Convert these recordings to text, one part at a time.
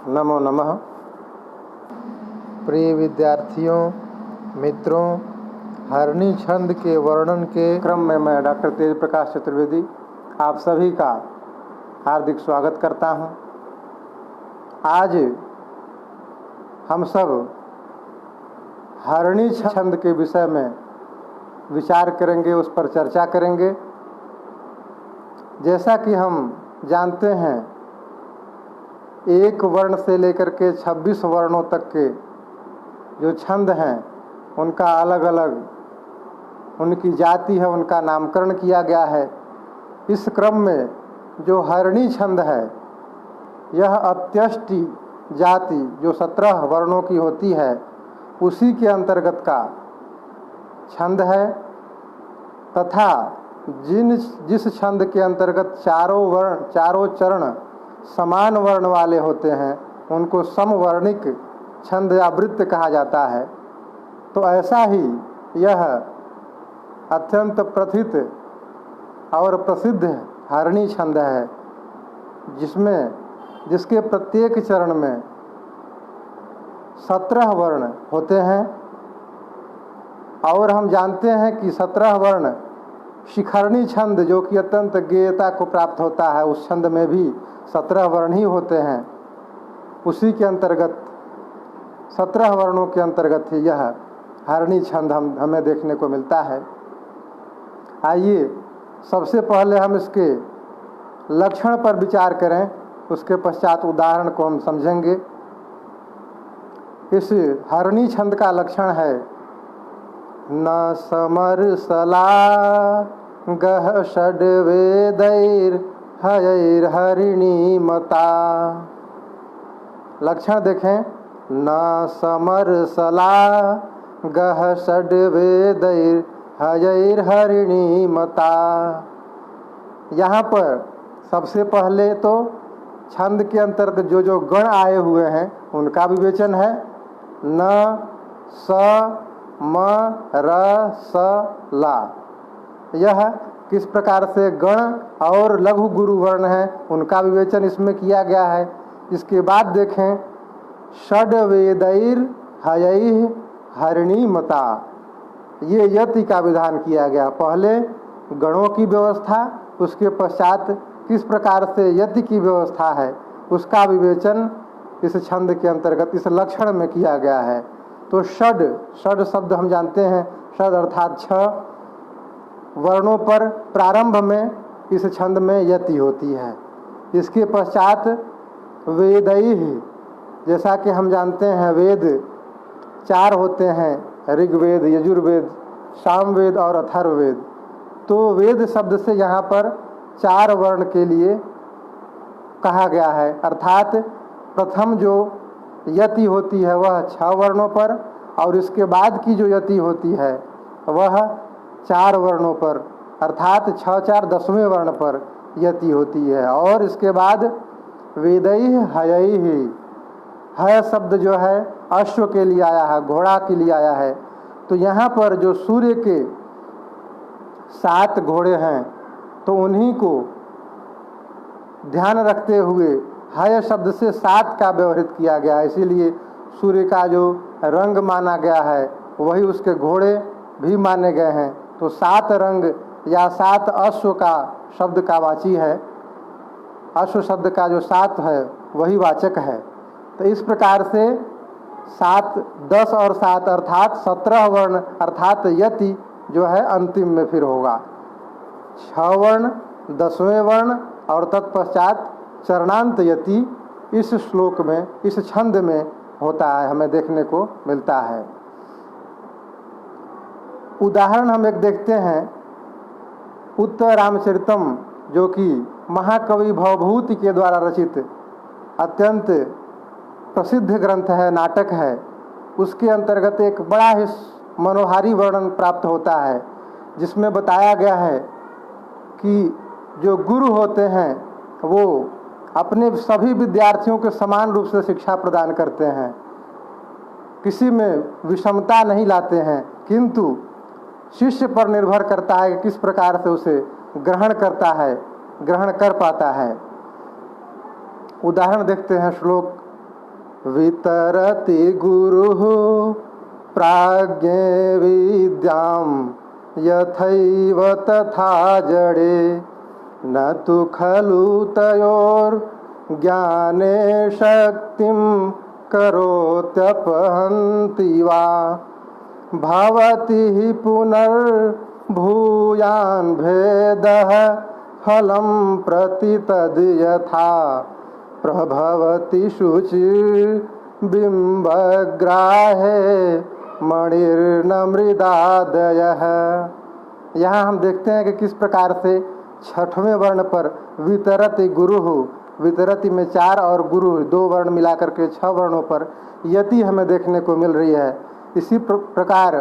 नमो नमः। प्रिय विद्यार्थियों, मित्रों, हरणी छंद के वर्णन के क्रम में मैं डॉक्टर तेज प्रकाश चतुर्वेदी आप सभी का हार्दिक स्वागत करता हूं। आज हम सब हरणी छंद के विषय में विचार करेंगे, उस पर चर्चा करेंगे। जैसा कि हम जानते हैं, एक वर्ण से लेकर के 26 वर्णों तक के जो छंद हैं उनका अलग अलग उनकी जाति है, उनका नामकरण किया गया है। इस क्रम में जो हरणी छंद है, यह अत्यष्टि जाति जो 17 वर्णों की होती है उसी के अंतर्गत का छंद है, तथा जिस छंद के अंतर्गत चारों चरण समान वर्ण वाले होते हैं उनको समवर्णिक छंद या वृत्त कहा जाता है। तो ऐसा ही यह अत्यंत प्रथित और प्रसिद्ध हरणी छंद है, जिसके प्रत्येक चरण में 17 वर्ण होते हैं। और हम जानते हैं कि 17 वर्ण शिखरणी छंद जो कि अत्यंत गेयता को प्राप्त होता है, उस छंद में भी 17 वर्ण ही होते हैं। उसी के अंतर्गत 17 वर्णों के अंतर्गत ही यह हरणी छंद हमें देखने को मिलता है। आइए सबसे पहले हम इसके लक्षण पर विचार करें, उसके पश्चात उदाहरण को हम समझेंगे। इस हरणी छंद का लक्षण है न समरसला गह षड्वेदैर हयैर हरिणी मता। लक्षण देखें, न समरसला गह षड्वेदैर हयैर हरिणी मता। यहाँ पर सबसे पहले तो छंद के अंतर्गत जो गण आए हुए हैं उनका विवेचन है। न स म र स ला, यह किस प्रकार से गण और लघु गुरु वर्ण हैं उनका विवेचन इसमें किया गया है। इसके बाद देखें, षड वेदैर हयैः हरिणी मता, ये यति का विधान किया गया। पहले गणों की व्यवस्था, उसके पश्चात किस प्रकार से यति की व्यवस्था है उसका विवेचन इस छंद के अंतर्गत इस लक्षण में किया गया है। तो षड शब्द हम जानते हैं, षड अर्थात 6 वर्णों पर प्रारंभ में इस छंद में यति होती है। इसके पश्चात वेदैः, जैसा कि हम जानते हैं वेद 4 होते हैं, ऋग्वेद, यजुर्वेद, सामवेद और अथर्ववेद। तो वेद शब्द से यहाँ पर 4 वर्ण के लिए कहा गया है, अर्थात प्रथम जो यति होती है वह 6 वर्णों पर, और इसके बाद की जो यति होती है वह 4 वर्णों पर, अर्थात 6 4 10वें वर्ण पर यति होती है। और इसके बाद वेदैः हयैः, हय शब्द जो है अश्व के लिए आया है, घोड़ा के लिए आया है। तो यहाँ पर जो सूर्य के 7 घोड़े हैं तो उन्हीं को ध्यान रखते हुए हय शब्द से 7 का व्यवहित किया गया है। इसीलिए सूर्य का जो रंग माना गया है वही उसके घोड़े भी माने गए हैं। तो 7 रंग या 7 अश्व का शब्द का वाची है, अश्व शब्द का जो 7 है वही वाचक है। तो इस प्रकार से 7, 10 और 7 अर्थात 17 वर्ण अर्थात यति जो है अंतिम में फिर होगा। 6 वर्ण, 10वें वर्ण और तत्पश्चात चरणांत यति इस श्लोक में, इस छंद में होता है, हमें देखने को मिलता है। उदाहरण हम एक देखते हैं, उत्तर रामचरितम जो कि महाकवि भवभूति के द्वारा रचित अत्यंत प्रसिद्ध ग्रंथ है, नाटक है। उसके अंतर्गत एक बड़ा ही मनोहारी वर्णन प्राप्त होता है, जिसमें बताया गया है कि जो गुरु होते हैं वो अपने सभी विद्यार्थियों के समान रूप से शिक्षा प्रदान करते हैं, किसी में विषमता नहीं लाते हैं, किंतु शिष्य पर निर्भर करता है कि किस प्रकार से उसे ग्रहण कर पाता है। उदाहरण देखते हैं, श्लोक वितरति गुरुः प्राज्ञे विद्यां यथैव तथा जडे न तु खलु तयोर्ज्ञाने शक्तिं करोत्यपहन्ति वा भवति हि पुनर्भूयान् भेदः फलं प्रति तद् यथा प्रभवति शुचिर्बिम्बग्राहे मणिर्न मृदादयः। यहाँ हम देखते हैं कि किस प्रकार से छठवें वर्ण पर वितरति गुरु, वितरति में 4 और गुरु 2 वर्ण मिलाकर के 6 वर्णों पर यति हमें देखने को मिल रही है। इसी प्रकार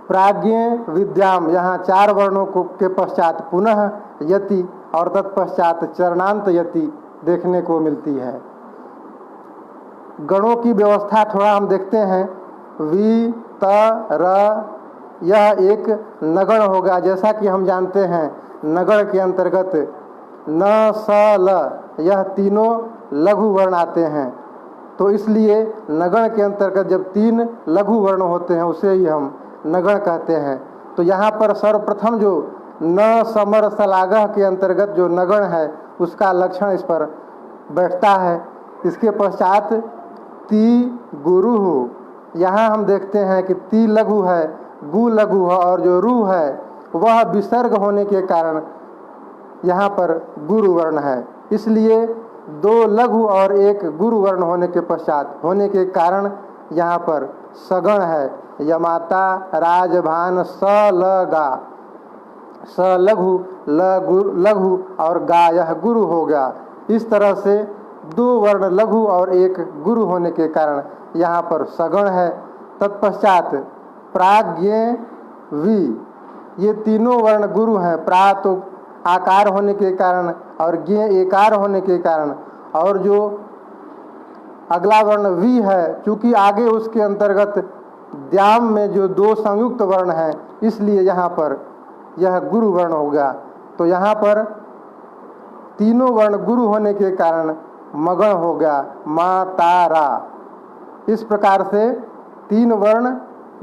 प्राज्ञ विद्याम, यहाँ 4 वर्णों को के पश्चात पुनः यति और तत्पश्चात चरणांत यति देखने को मिलती है। गणों की व्यवस्था थोड़ा हम देखते हैं। वि त र, यह एक नगण होगा। जैसा कि हम जानते हैं नगण के अंतर्गत न स ल, यह तीनों लघु वर्ण आते हैं। तो इसलिए नगण के अंतर्गत जब 3 लघु वर्ण होते हैं उसे ही हम नगण कहते हैं। तो यहाँ पर सर्वप्रथम जो न समर सलागह के अंतर्गत जो नगण है उसका लक्षण इस पर बैठता है। इसके पश्चात ती गुरु, यहाँ हम देखते हैं कि ती लघु है, गु लघु है और जो रू है वह विसर्ग होने के कारण यहाँ पर गुरु वर्ण है। इसलिए 2 लघु और 1 गुरु वर्ण होने के पश्चात होने के कारण यहाँ पर सगण है। यमाता राजभान स ल गा, स लघु लघु और गा यह गुरु हो गया। इस तरह से 2 वर्ण लघु और 1 गुरु होने के कारण यहाँ पर सगण है। तत्पश्चात प्राज्ञ वि, ये तीनों वर्ण गुरु हैं। प्रा तो आकार होने के कारण और ज्ञ एकार होने के कारण, और जो अगला वर्ण वि है चूँकि आगे उसके अंतर्गत द्याम में जो 2 संयुक्त वर्ण हैं इसलिए यहाँ पर यह गुरु वर्ण होगा। तो यहाँ पर तीनों वर्ण गुरु होने के कारण मगण हो गया, मा ता रा। इस प्रकार से 3 वर्ण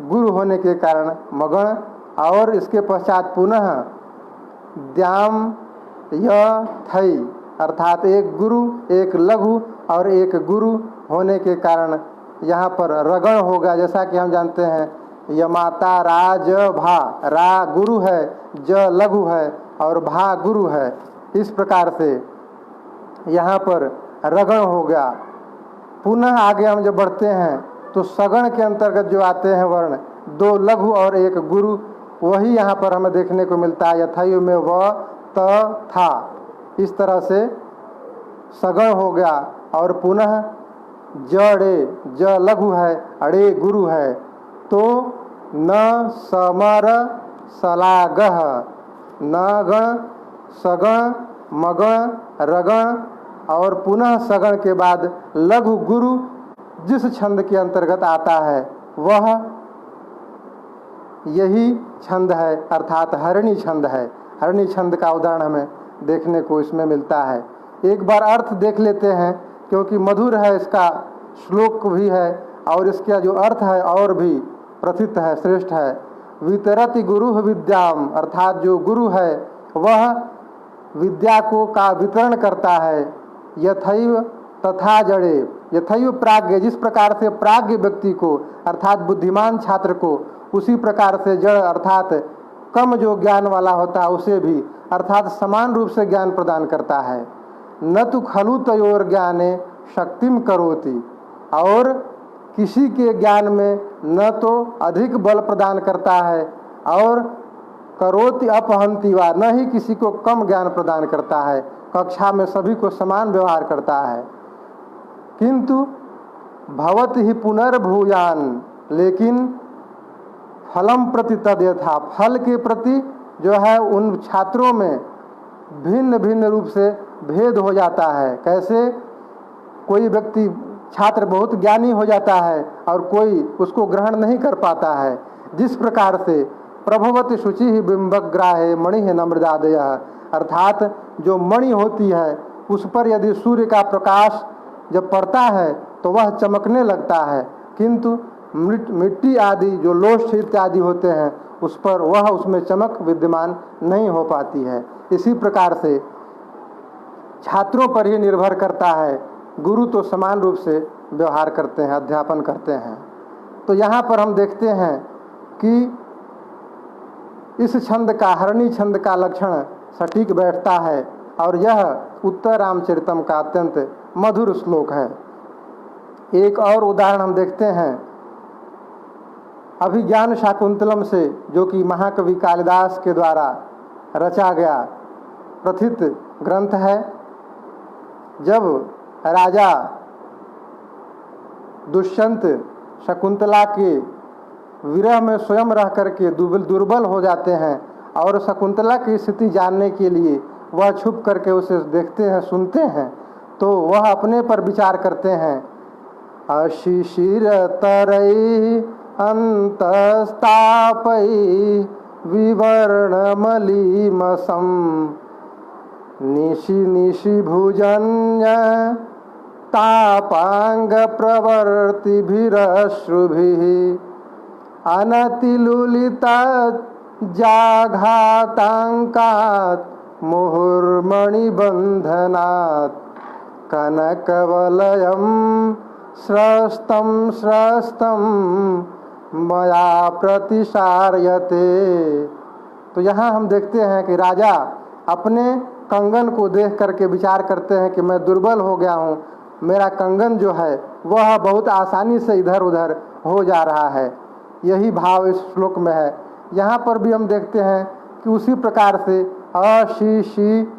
गुरु होने के कारण मगण, और इसके पश्चात पुनः द्याम य थई, अर्थात 1 गुरु 1 लघु और 1 गुरु होने के कारण यहाँ पर रगण होगा। जैसा कि हम जानते हैं यमाता राज भा, रा गुरु है, ज लघु है और भा गुरु है। इस प्रकार से यहाँ पर रगण हो गया। पुनः आगे हम जब बढ़ते हैं तो सगण के अंतर्गत जो आते हैं वर्ण 2 लघु और 1 गुरु, वही यहाँ पर हमें देखने को मिलता है। यथायु में व त था, इस तरह से सगण हो गया। और पुनः जड़े, ज लघु है, अड़े गुरु है। तो न समर सलागह, न गण सगण मगण रगण और पुनः सगण के बाद लघु गुरु जिस छंद के अंतर्गत आता है वह यही छंद है, अर्थात हरणी छंद है। हरणी छंद का उदाहरण हमें देखने को इसमें मिलता है। एक बार अर्थ देख लेते हैं क्योंकि मधुर है, इसका श्लोक भी है और इसका जो अर्थ है और भी प्रथित है, श्रेष्ठ है। वितरति गुरु विद्याम, अर्थात जो गुरु है वह विद्या को का वितरण करता है। यथैव तथा जड़े, यथैव प्राज्ञ, जिस प्रकार से प्राज्ञ व्यक्ति को अर्थात बुद्धिमान छात्र को, उसी प्रकार से जड़ अर्थात कम जो ज्ञान वाला होता है उसे भी अर्थात समान रूप से ज्ञान प्रदान करता है। न तो खलु तयोर ज्ञाने शक्तिम करोति, और किसी के ज्ञान में न तो अधिक बल प्रदान करता है और करोति अपहंति वा, न ही किसी को कम ज्ञान प्रदान करता है। कक्षा में सभी को समान व्यवहार करता है। किंतु भवत ही पुनर्भूयान, लेकिन फलम प्रति तद्यथा, फल के प्रति जो है उन छात्रों में भिन्न भिन्न रूप से भेद हो जाता है। कैसे? कोई व्यक्ति छात्र बहुत ज्ञानी हो जाता है और कोई उसको ग्रहण नहीं कर पाता है। जिस प्रकार से प्रभवति शुचि ही बिंबग्राहे मणि है नम्रदादय, अर्थात जो मणि होती है उस पर यदि सूर्य का प्रकाश जब पड़ता है तो वह चमकने लगता है, किंतु मिट्टी आदि जो लोष्ठ इत्यादि होते हैं उस पर वह उसमें चमक विद्यमान नहीं हो पाती है। इसी प्रकार से छात्रों पर ही निर्भर करता है, गुरु तो समान रूप से व्यवहार करते हैं, अध्यापन करते हैं। तो यहाँ पर हम देखते हैं कि इस छंद का, हरणी छंद का लक्षण सटीक बैठता है और यह उत्तर रामचरितम का अत्यंत मधुर श्लोक है। एक और उदाहरण हम देखते हैं अभिज्ञान शाकुंतलम से, जो कि महाकवि कालिदास के द्वारा रचा गया प्रथित ग्रंथ है। जब राजा दुष्यंत शकुंतला के विरह में स्वयं रह करके दुर्बल हो जाते हैं और शकुंतला की स्थिति जानने के लिए वह छुप करके उसे देखते हैं, सुनते हैं, तो वह अपने पर विचार करते हैं। अशिशिर तरई अंतस्तापई विवर्ण मलीमसम निशि निशि भुजन्य तापांग प्रवर्तिभिरश्रुभिः अनतिलुलिता जाघातांकात् मुहुर्मणिबन्धनात् कनकवलयं स्रस्तं स्रस्तं मया प्रतिसार्यते। तो यहाँ हम देखते हैं कि राजा अपने कंगन को देख करके विचार करते हैं कि मैं दुर्बल हो गया हूँ, मेरा कंगन जो है वह बहुत आसानी से इधर उधर हो जा रहा है। यही भाव इस श्लोक में है। यहाँ पर भी हम देखते हैं कि उसी प्रकार से अशी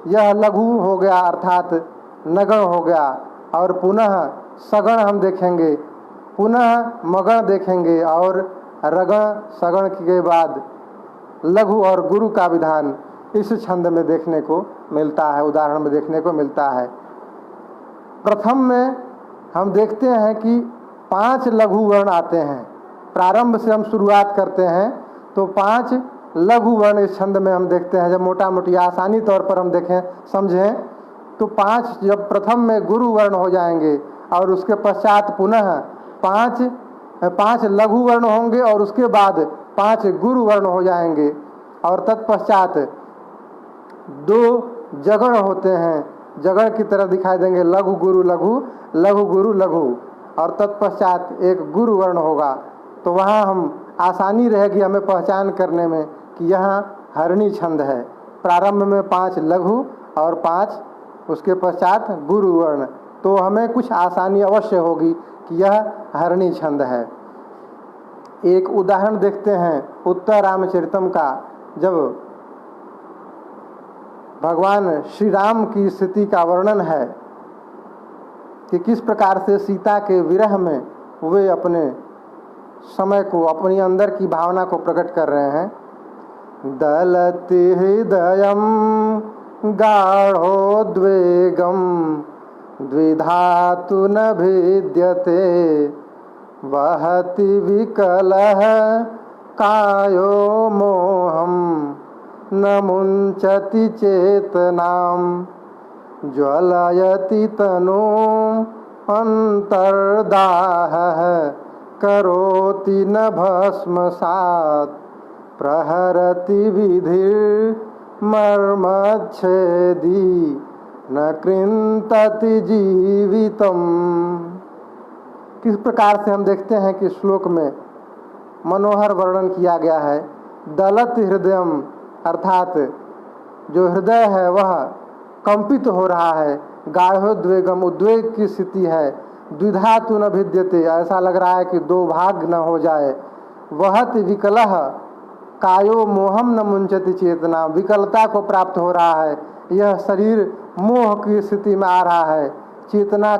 यह लघु हो गया अर्थात नगण हो गया, और पुनः सगण हम देखेंगे, पुनः मगण देखेंगे, और रगण सगण के बाद लघु और गुरु का विधान इस छंद में देखने को मिलता है, उदाहरण में देखने को मिलता है। प्रथम में हम देखते हैं कि 5 लघु वर्ण आते हैं। प्रारंभ से हम शुरुआत करते हैं तो 5 लघु वर्ण इस छंद में हम देखते हैं। जब मोटा मोटी आसानी तौर पर हम देखें समझें तो 5 जब प्रथम में गुरु वर्ण हो जाएंगे और उसके पश्चात पुनः 5 लघु वर्ण होंगे और उसके बाद 5 गुरु वर्ण हो जाएंगे, और तत्पश्चात 2 जगण होते हैं, जगण की तरह दिखाई देंगे, लघु गुरु लघु, लघु गुरु लघु, और तत्पश्चात एक गुरु वर्ण होगा। तो वहाँ हम आसानी रहेगी हमें पहचान करने में कि यहाँ हरणी छंद है। प्रारंभ में 5 लघु और 5 उसके पश्चात गुरु वर्ण, तो हमें कुछ आसानी अवश्य होगी कि यह हरणी छंद है। एक उदाहरण देखते हैं उत्तर रामचरितम का, जब भगवान श्री राम की स्थिति का वर्णन है कि किस प्रकार से सीता के विरह में वे अपने समय को, अपनी अंदर की भावना को प्रकट कर रहे हैं। दलति हृदयं गाढ़ोद्वेगं द्विधातु न भिद्यते वहति विकलः कायो मोहं न मुञ्चति चेतनां ज्वलयति तनु अंतर्दाहः करोति न भस्मसात् प्रहरति विधिर्मर्मच्छेदी न कृन्तति जीवितम्। किस प्रकार से हम देखते हैं कि श्लोक में मनोहर वर्णन किया गया है। दलत हृदयम अर्थात जो हृदय है वह कंपित हो रहा है, गाढ़ोद्वेगम उद्वेग की स्थिति है, द्विधातु न भिद्यते ऐसा लग रहा है कि 2 भाग न हो जाए, वहत विकलः कायो मोहम न मुंचति चेतना विकलता को प्राप्त हो रहा है, यह शरीर मोह की स्थिति में आ रहा है, चेतना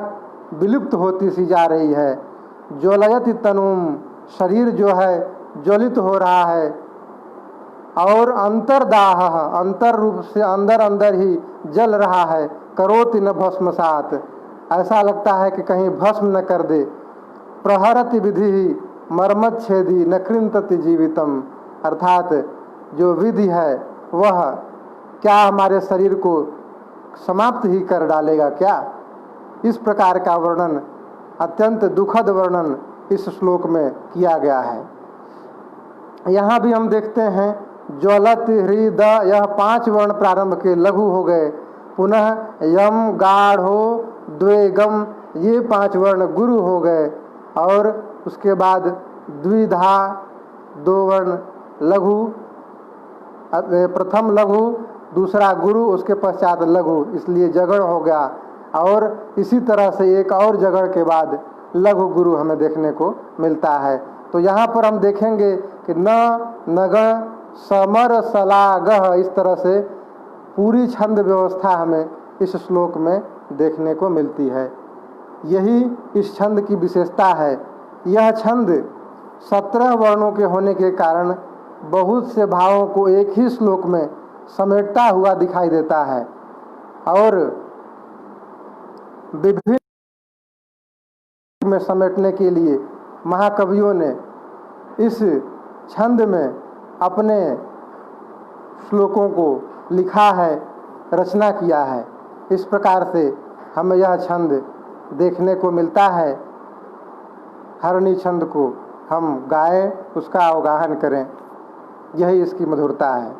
विलुप्त होती सी जा रही है। ज्वलयति तनुम शरीर जो है ज्वलित हो रहा है, और अंतर्दाह अंतर रूप से अंदर अंदर ही जल रहा है, करोति न भस्मसात ऐसा लगता है कि कहीं भस्म न कर दे। प्रहरति विधि मर्मच्छेदी न कृन्तति जीवितम अर्थात जो विधि है वह क्या हमारे शरीर को समाप्त ही कर डालेगा क्या, इस प्रकार का वर्णन अत्यंत दुखद वर्णन इस श्लोक में किया गया है। यहाँ भी हम देखते हैं ज्वलत हृद, यह 5 वर्ण प्रारंभ के लघु हो गए। पुनः यम गाढ़ो द्वेगम, ये 5 वर्ण गुरु हो गए। और उसके बाद द्विधा 2 वर्ण लघु, प्रथम लघु दूसरा गुरु, उसके पश्चात लघु, इसलिए जगड़ हो गया। और इसी तरह से एक और जगड़ के बाद लघु गुरु हमें देखने को मिलता है। तो यहाँ पर हम देखेंगे कि न नगण समर सलागह, इस तरह से पूरी छंद व्यवस्था हमें इस श्लोक में देखने को मिलती है। यही इस छंद की विशेषता है। यह छंद 17 वर्णों के होने के कारण बहुत से भावों को एक ही श्लोक में समेटता हुआ दिखाई देता है। और विभिन्न में समेटने के लिए महाकवियों ने इस छंद में अपने श्लोकों को लिखा है, रचना किया है। इस प्रकार से हमें यह छंद देखने को मिलता है। हरणी छंद को हम गाएं, उसका अवगाहन करें, यही इसकी मधुरता है।